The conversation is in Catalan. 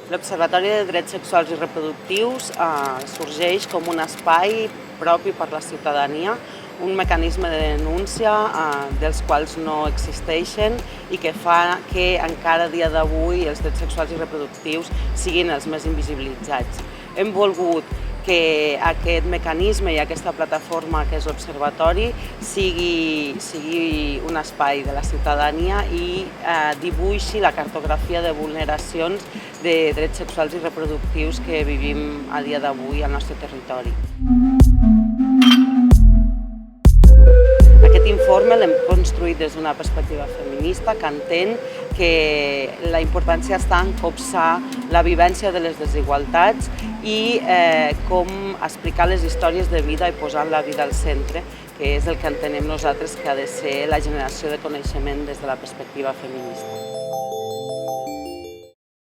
L'Observatori de Drets Sexuals i Reproductius sorgeix com un espai propi per la ciutadania, un mecanisme de denúncia dels quals no existeixen i que fa que encara a dia d'avui els drets sexuals i reproductius siguin els més invisibilitzats. Hem volgut que aquest mecanisme i aquesta plataforma que és l'Observatori sigui un espai de la ciutadania i dibuixi la cartografia de vulneracions de drets sexuals i reproductius que vivim a dia d'avui al nostre territori. Aquest informe l'hem construït des d'una perspectiva feminista que entén que la importància està en copsar la vivència de les desigualtats i com explicar les històries de vida i posar la vida al centre, que és el que entenem nosaltres que ha de ser la generació de coneixement des de la perspectiva feminista.